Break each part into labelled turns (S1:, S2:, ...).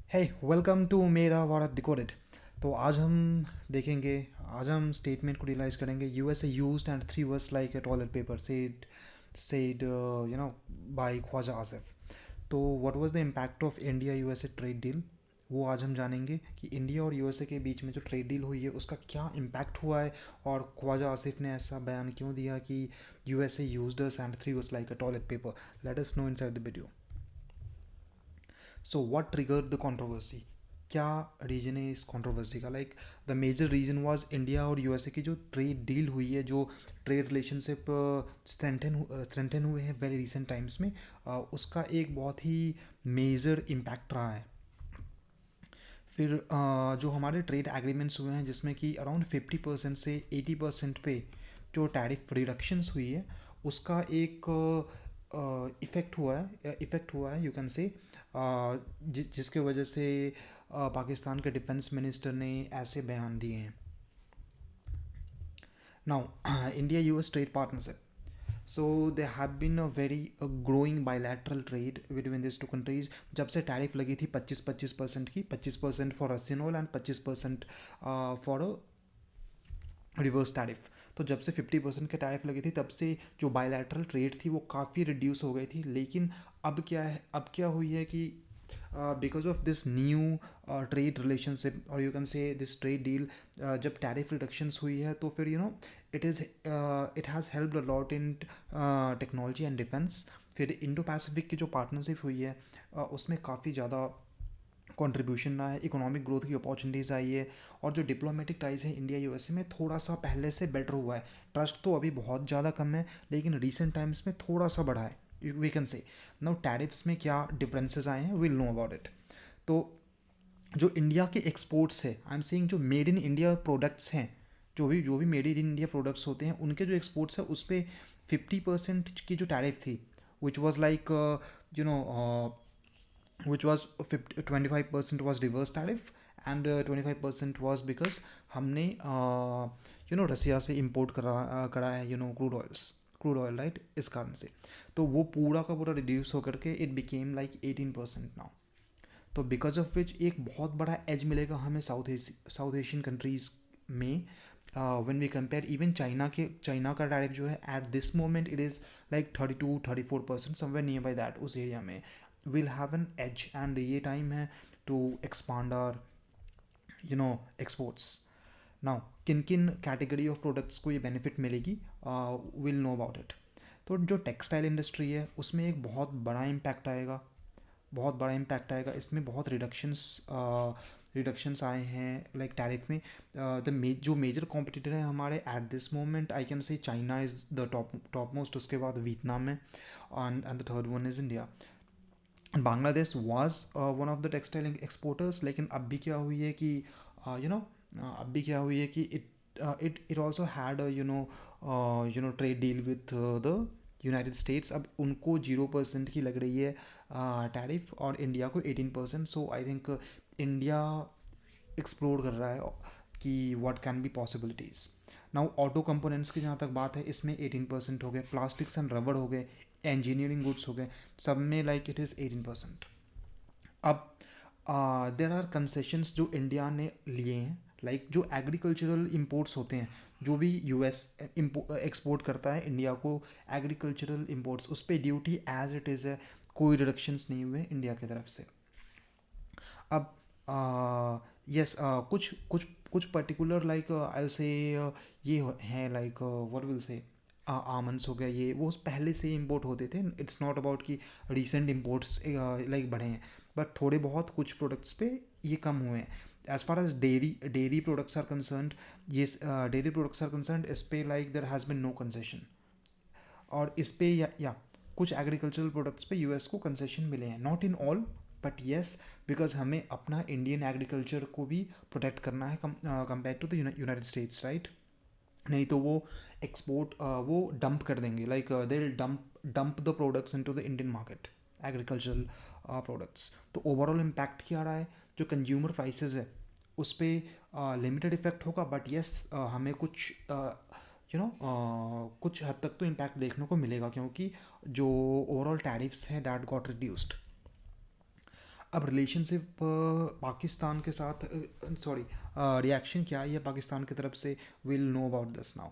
S1: Hey welcome to मेरा Bharat decoded. तो देखेंगे आज हम स्टेटमेंट को रियलाइज करेंगे। USA used and three words like a toilet paper said by Khwaja Asif. तो what was the impact of India USA trade deal, वो आज हम जानेंगे कि इंडिया और यूएसए के बीच में जो ट्रेड डील हुई है उसका क्या इम्पैक्ट हुआ है और ख्वाजा आसिफ ने ऐसा बयान क्यों दिया कि USA used us and three words like a toilet paper. Let us know inside the video. So what triggered the controversy, क्या रीजन है इस कंट्रोवर्सी का। Like the major reason was India और यूएसए की जो ट्रेड डील हुई है, जो ट्रेड रिलेशनशिप स्ट्रेंथन हुए हैं वेरी रिसेंट टाइम्स में, उसका एक बहुत ही मेजर इम्पैक्ट रहा है। फिर जो हमारे ट्रेड एग्रीमेंट्स हुए हैं जिसमें कि अराउंड 50% से 80% पे जो टैरिफ रिडक्शंस हुई है उसका एक इफ़ेक्ट हुआ है, यू कैन से, जिसके वजह से पाकिस्तान के डिफेंस मिनिस्टर ने ऐसे बयान दिए हैं। Now India US trade partnership, so they have been a very growing bilateral trade between this two countries. जब से टैरिफ लगी थी 25% की, 25% for Russian oil and 25% for reverse tariff. तो जब से 50% के टैरिफ लगी थी तब से जो बायलैटरल ट्रेड थी वो काफ़ी रिड्यूस हो गई थी। लेकिन अब क्या हुई है कि because of this new trade relationship और you can say this trade deal, जब टैरिफ रिडक्शंस हुई है तो फिर it has helped a lot in technology and defence. फिर इंडो पैसिफिक की जो पार्टनरशिप हुई है उसमें काफ़ी ज़्यादा कंट्रीब्यूशन रहा है, इकोनॉमिक ग्रोथ की अपॉर्चुनिटीज़ आई है। और जो डिप्लोमेटिक टाइज है इंडिया यूएसए में थोड़ा सा पहले से बेटर हुआ है। ट्रस्ट तो अभी बहुत ज़्यादा कम है लेकिन रिसेंट टाइम्स में थोड़ा सा बढ़ा है, we can say. Now tariffs में क्या डिफरेंसेस आए हैं, विल नो अबाउट इट। तो जो इंडिया के एक्सपोर्ट्स है, आई एम सेइंग जो मेड इन इंडिया प्रोडक्ट्स हैं, जो भी मेड इन इंडिया प्रोडक्ट्स होते हैं उनके जो एक्सपोर्ट्स है उस पर 50% की जो टैरिफ थी, which was like you know which was 25% was reverse tariff and 25% was because हमने रसिया से इम्पोर्ट करा है क्रूड ऑयल, राइट। इस कारण से तो वो पूरा का पूरा रिड्यूस होकर के इट बिकेम लाइक 18% नाउ। तो बिकॉज ऑफ विच एक बहुत बड़ा एज मिलेगा हमें साउथ एशियन कंट्रीज़ में। When we compare even China का टैरिफ जो है at this moment it is like 32-34%, somewhere near by that, उस एरिया में will have an edge. And ये टाइम है to expand our exports. Now किन किन कैटेगरी ऑफ प्रोडक्ट्स को ये बेनिफिट मिलेगी, विल नो अबाउट इट। तो जो टेक्सटाइल इंडस्ट्री है उसमें एक बहुत बड़ा इम्पैक्ट आएगा, बहुत बड़ा इम्पैक्ट आएगा। इसमें बहुत रिडक्शंस आए हैं लाइक टैरिफ में। जो मेजर कॉम्पिटिटर है हमारे eight this moment, I can say China is the top most, उसके बाद वियतनाम है and the third one is India. Bangladesh was one of the textile exporters, लेकिन अब भी क्या हुई है कि अब भी क्या हुई है कि it also had trade deal with the United states. अब उनको 0% की लग रही है टैरिफ और इंडिया को 18%। सो आई थिंक इंडिया एक्सप्लोर कर रहा है कि what can be possibilities. Now auto components की जहाँ तक बात है इसमें 18% हो गए, प्लास्टिक्स एंड रबड़ हो गए, इंजीनियरिंग गुड्स हो गए, सब में लाइक इट इज़ 18%। अब देर आर कंसेशंस जो इंडिया ने लिए हैं, लाइक जो एग्रीकल्चरल इंपोर्ट्स होते हैं, जो भी यूएस एक्सपोर्ट करता है इंडिया को एग्रीकल्चरल इंपोर्ट्स, उस पर ड्यूटी एज इट इज़ है, कोई रिडक्शंस नहीं हुए इंडिया की तरफ से। अब यस, कुछ कुछ कुछ पर्टिकुलर लाइक आई से ये हैं like what will say almonds हो गया, ये वो पहले से ही इम्पोर्ट होते थे। इट्स नॉट अबाउट कि रिसेंट इम्पोर्ट्स लाइक बढ़े हैं, बट थोड़े बहुत कुछ प्रोडक्ट्स पे ये कम हुए हैं। As far as dairy products are concerned, ये डेयरी प्रोडक्ट्स आर कंसर्नड, इस पे like there has been no concession. और इस पे या कुछ एग्रीकल्चरल प्रोडक्ट्स पे यूएस को कंसेशन मिले हैं, not in all but yes, because हमें अपना इंडियन एग्रीकल्चर को भी प्रोटेक्ट करना है compare to the United States, right. नहीं तो वो वो डंप कर देंगे, like they dump the products into the Indian market, agricultural products. तो ओवरऑल इम्पैक्ट क्या रहा है, जो कंज्यूमर प्राइसेस है उस पर लिमिटेड इफेक्ट होगा, बट येस हमें कुछ कुछ हद तक तो इम्पैक्ट देखने को मिलेगा, क्योंकि जो ओवरऑल टैरिफ्स हैं दैट गॉट रिड्यूस्ड। अब रिलेशनशिप पाकिस्तान के साथ, सॉरी, रिएक्शन क्या है पाकिस्तान की तरफ से, will know about this now.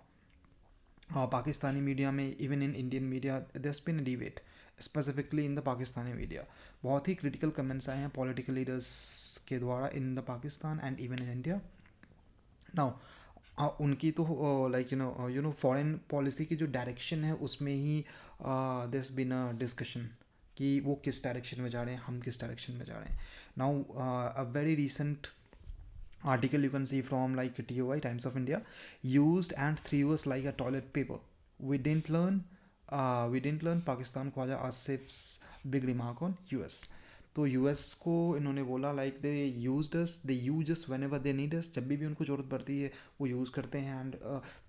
S1: Pakistani media में, even in Indian media, there's been debate specifically in the Pakistani media. बहुत ही क्रिटिकल कमेंट्स आए हैं पॉलिटिकल लीडर्स के द्वारा in the Pakistan and even in India. Now उनकी तो like you know foreign policy की जो डायरेक्शन है उसमें ही दिस बिन अ डिस्कशन कि वो किस डायरेक्शन में जा रहे हैं, हम किस डायरेक्शन में जा रहे हैं. Now a very recent article you can see from like TOI, Times of India, used and threw us like a toilet paper. We didn't learn Pakistan Khwaja Asif's big remark on US. तो US को इन्होंने बोला like they use us when ever they need us. जब भी उनको ज़रूरत पड़ती है वो यूज़ करते हैं, एंड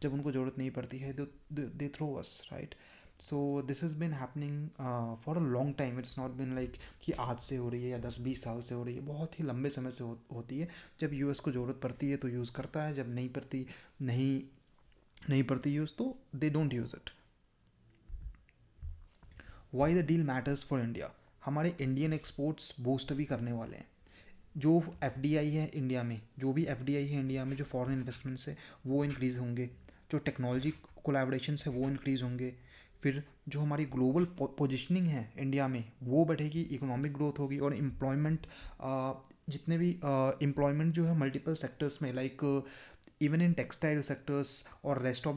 S1: जब उनको ज़रूरत नहीं पड़ती है they throw us, right. So this has been happening for a long time. It's not been like कि आज से हो रही है या 10-20 साल से हो रही है. बहुत ही लंबे समय से होती है. जब यूएस को ज़रूरत पड़ती है तो यूज़ करता है, जब नहीं पड़ती यूज़ तो they don't use it. Why the deal matters for India. हमारे इंडियन एक्सपोर्ट्स बूस्ट भी करने वाले हैं. जो एफडीआई है इंडिया में, जो भी एफडीआई है इंडिया में, जो फॉरेन इन्वेस्टमेंट्स है वो इंक्रीज़ होंगे. जो टेक्नोलॉजी कोलैबोरेशंस है वो इंक्रीज़ होंगे. फिर जो हमारी ग्लोबल पोजिशनिंग है इंडिया में वो बढ़ेगी, इकोनॉमिक ग्रोथ होगी, और एम्प्लॉयमेंट, जितने भी एम्प्लॉयमेंट जो है मल्टीपल सेक्टर्स में, like even in textile sectors और रेस्ट ऑफ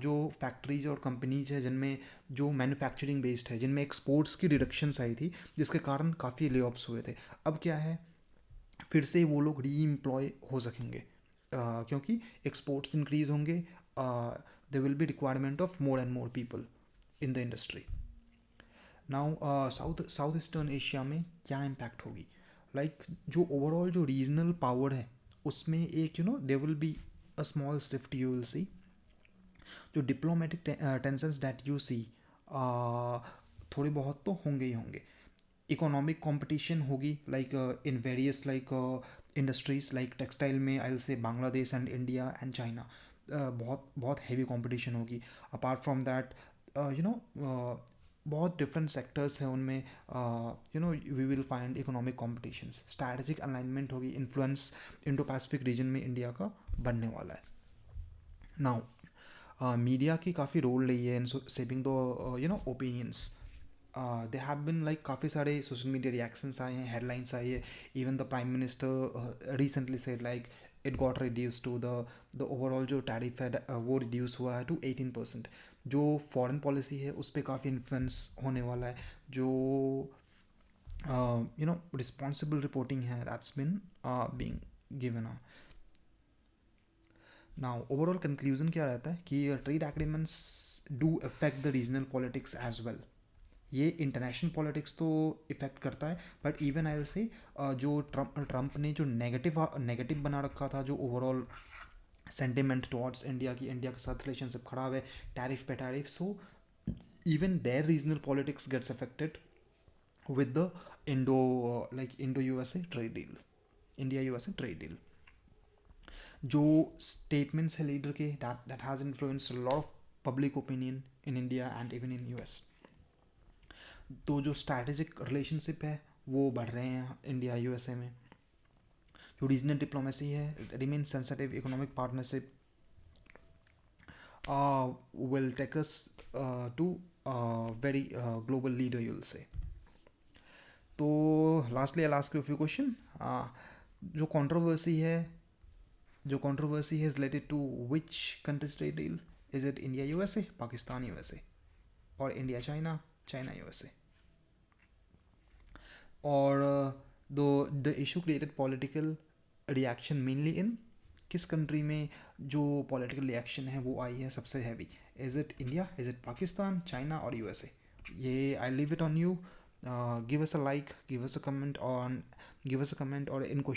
S1: जो फैक्ट्रीज और कंपनीज है जिनमें जो मैन्युफैक्चरिंग बेस्ड है, जिनमें एक्सपोर्ट्स की रिडक्शंस आई थी जिसके कारण काफ़ी ले ऑफ्स हुए थे. अब क्या है, फिर से वो लोग री एम्प्लॉय हो सकेंगे क्योंकि एक्सपोर्ट्स इंक्रीज होंगे. दे will B requirement of more and more people in the industry. Now south eastern Asia में क्या इम्पैक्ट होगी, लाइक जो ओवरऑल जो रीजनल पावर है उसमें एक they will be a small shift you will see. जो diplomatic tensions that you see थोड़े बहुत तो होंगे ही होंगे. इकोनॉमिक कंपटीशन होगी, like in various like industries, like textile में I will say Bangladesh and India and China. बहुत बहुत हैवी कंपटीशन होगी. अपार्ट फ्रॉम दैट बहुत डिफरेंट सेक्टर्स हैं उनमें, we will find economic competitions. Strategic alignment होगी, इन्फ्लुएंस इंडो पैसिफिक रीजन में India का बनने वाला है. नाउ मीडिया की काफ़ी रोल रही है in shaping the opinions. They have been like काफ़ी सारे सोशल मीडिया रिएक्शंस आए हैं, हेडलाइंस आई है. Even the prime minister recently said like it got reduce to the overall जो टैरिफ है वो रिड्यूस हुआ है टू 18%. जो फॉरेन पॉलिसी है उस पर काफ़ी इन्फ्लुएंस होने वाला है. जो रिस्पॉन्सिबल रिपोर्टिंग है that's been being given. Now overall conclusion क्या रहता है कि trade agreements do affect the regional politics as well. ये इंटरनेशनल पॉलिटिक्स तो इफ़ेक्ट करता है, बट इवन आई विल से जो ट्रम्प ने जो नेगेटिव बना रखा था, जो ओवरऑल सेंटिमेंट टुवर्ड्स इंडिया की, इंडिया के साथ रिलेशनशिप खराब है, टैरिफ पे tariff, so even there regional politics gets affected with the Indo USA trade deal, India USA trade deal. जो स्टेटमेंट्स है लीडर के, that has influenced lot of public opinion in India and even in US. तो जो strategic relationship है वो बढ़ रहे हैं इंडिया यूएसए में. जो रीजनल डिप्लोमेसी है remain sensitive. Economic partnership will take us to very global leader you will say. तो lastly I last you few question. जो कंट्रोवर्सी है is related to which countries trade deal. Is it India USA, Pakistan USA, और India China, China USA. और the issue created political reaction mainly in किस country में जो political reaction है वो आई है सबसे heavy. Is it India, is it Pakistan, China और यूएसए. ये I leave it on you. Give us a like, give us a comment और इन